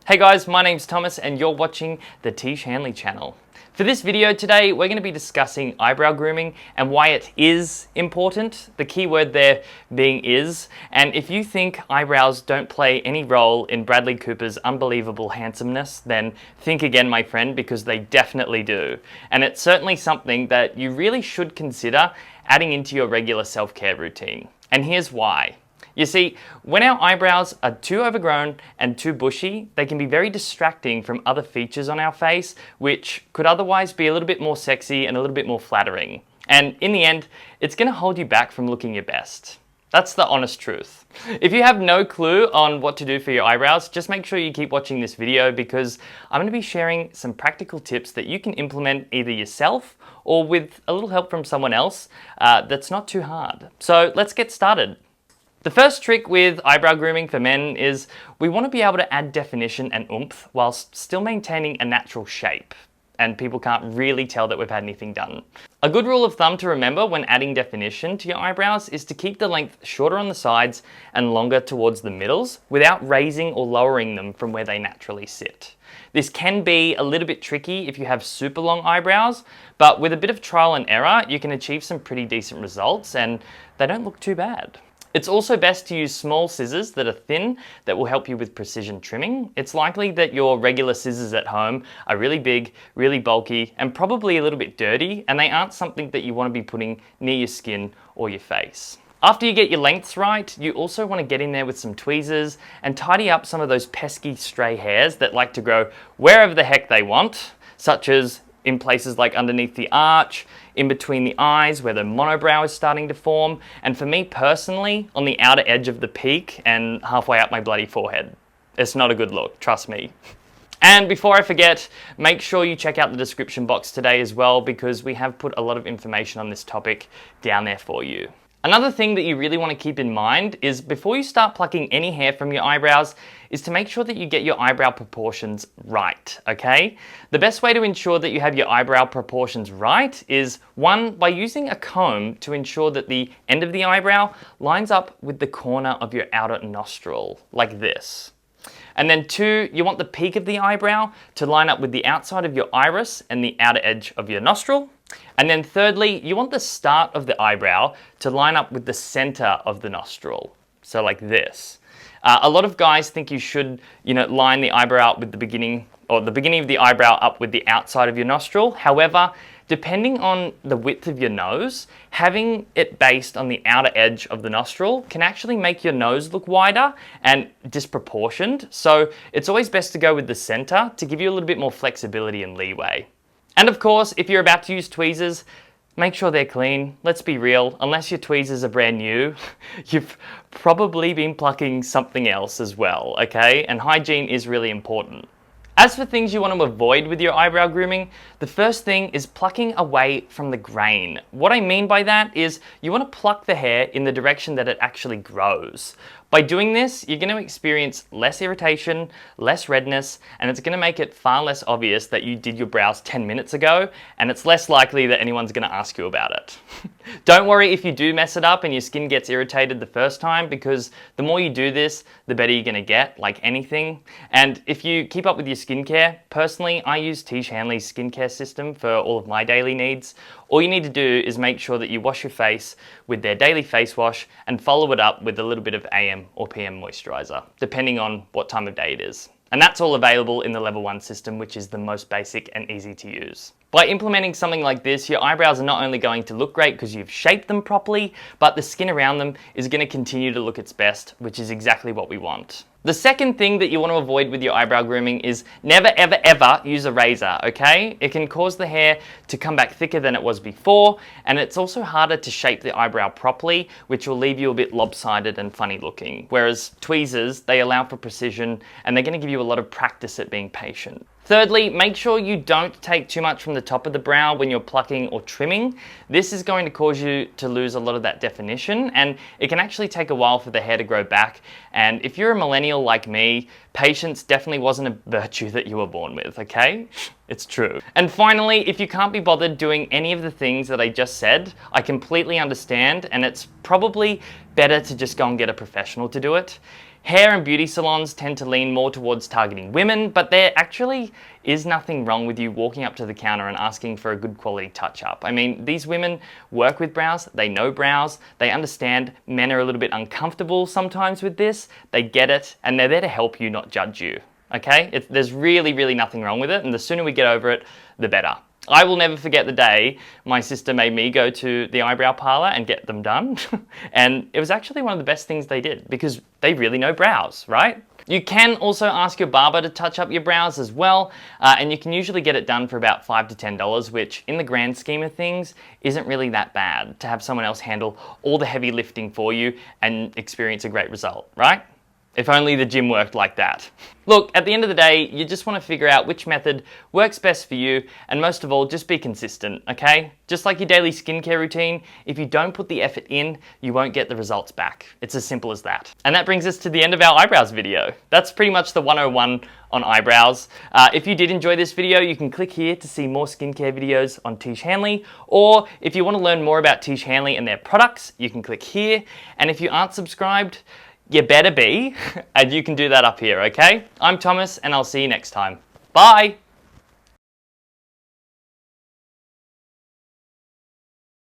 Hey guys, my name's Thomas and you're watching the Tiege Hanley channel. For this video today, we're going to be discussing eyebrow grooming and why it is important, the key word there being is, and if you think eyebrows don't play any role in Bradley Cooper's unbelievable handsomeness, then think again, my friend, because they definitely do. And it's certainly something that you really should consider adding into your regular self-care routine. And here's why. You see, when our eyebrows are too overgrown and too bushy, they can be very distracting from other features on our face, which could otherwise be a little bit more sexy and a little bit more flattering. And in the end, it's going to hold you back from looking your best. That's the honest truth. If you have no clue on what to do for your eyebrows, just make sure you keep watching this video because I'm going to be sharing some practical tips that you can implement either yourself or with a little help from someone else that's not too hard. So let's get started. The first trick with eyebrow grooming for men is we want to be able to add definition and oomph whilst still maintaining a natural shape, and people can't really tell that we've had anything done. A good rule of thumb to remember when adding definition to your eyebrows is to keep the length shorter on the sides and longer towards the middles without raising or lowering them from where they naturally sit. This can be a little bit tricky if you have super long eyebrows, but with a bit of trial and error, you can achieve some pretty decent results and they don't look too bad. It's also best to use small scissors that are thin that will help you with precision trimming. It's likely that your regular scissors at home are really big, really bulky, and probably a little bit dirty, and they aren't something that you want to be putting near your skin or your face. After you get your lengths right, you also want to get in there with some tweezers and tidy up some of those pesky stray hairs that like to grow wherever the heck they want, such as in places like underneath the arch, in between the eyes where the monobrow is starting to form, and for me personally, on the outer edge of the peak and halfway up my bloody forehead. It's not a good look, trust me. And before I forget, make sure you check out the description box today as well because we have put a lot of information on this topic down there for you. Another thing that you really want to keep in mind is before you start plucking any hair from your eyebrows is to make sure that you get your eyebrow proportions right, okay? The best way to ensure that you have your eyebrow proportions right is 1, by using a comb to ensure that the end of the eyebrow lines up with the corner of your outer nostril, like this. And then 2, you want the peak of the eyebrow to line up with the outside of your iris and the outer edge of your nostril. And then thirdly, you want the start of the eyebrow to line up with the center of the nostril. So like this. A lot of guys think you should, line the eyebrow up with the beginning of the eyebrow up with the outside of your nostril. However, depending on the width of your nose, having it based on the outer edge of the nostril can actually make your nose look wider and disproportioned. So it's always best to go with the center to give you a little bit more flexibility and leeway. And of course, if you're about to use tweezers, make sure they're clean. Let's be real, unless your tweezers are brand new, you've probably been plucking something else as well, okay? And hygiene is really important. As for things you want to avoid with your eyebrow grooming, the first thing is plucking away from the grain. What I mean by that is you want to pluck the hair in the direction that it actually grows. By doing this, you're going to experience less irritation, less redness, and it's going to make it far less obvious that you did your brows 10 minutes ago, and it's less likely that anyone's going to ask you about it. Don't worry if you do mess it up and your skin gets irritated the first time, because the more you do this, the better you're going to get, like anything. And if you keep up with your skincare, personally, I use Tiege Hanley's skincare system for all of my daily needs. All you need to do is make sure that you wash your face with their daily face wash and follow it up with a little bit of AM or PM moisturizer, depending on what time of day it is. And that's all available in the level 1 system, which is the most basic and easy to use. By implementing something like this, your eyebrows are not only going to look great because you've shaped them properly, but the skin around them is going to continue to look its best, which is exactly what we want. The second thing that you want to avoid with your eyebrow grooming is never, ever, ever use a razor, okay? It can cause the hair to come back thicker than it was before, and it's also harder to shape the eyebrow properly, which will leave you a bit lopsided and funny looking. Whereas tweezers, they allow for precision, and they're going to give you a lot of practice at being patient. Thirdly, make sure you don't take too much from the top of the brow when you're plucking or trimming. This is going to cause you to lose a lot of that definition, and it can actually take a while for the hair to grow back. And if you're a millennial like me, patience definitely wasn't a virtue that you were born with, okay? It's true. And finally, if you can't be bothered doing any of the things that I just said, I completely understand, and it's probably better to just go and get a professional to do it. Hair and beauty salons tend to lean more towards targeting women, but there actually is nothing wrong with you walking up to the counter and asking for a good quality touch-up. I mean, these women work with brows, they know brows, they understand men are a little bit uncomfortable sometimes with this, they get it, and they're there to help you, not judge you, okay? There's really nothing wrong with it, and the sooner we get over it, the better. I will never forget the day my sister made me go to the eyebrow parlor and get them done. And it was actually one of the best things they did because they really know brows, right? You can also ask your barber to touch up your brows as well, and you can usually get it done for about $5 to $10, which in the grand scheme of things isn't really that bad to have someone else handle all the heavy lifting for you and experience a great result, right? If only the gym worked like that. Look, at the end of the day, you just want to figure out which method works best for you, and most of all, just be consistent, okay? Just like your daily skincare routine, if you don't put the effort in, you won't get the results back. It's as simple as that. And that brings us to the end of our eyebrows video. That's pretty much the 101 on eyebrows. If you did enjoy this video, you can click here to see more skincare videos on Tiege Hanley, or if you want to learn more about Tiege Hanley and their products, you can click here. And if you aren't subscribed, you better be, and you can do that up here, okay? I'm Thomas, and I'll see you next time. Bye!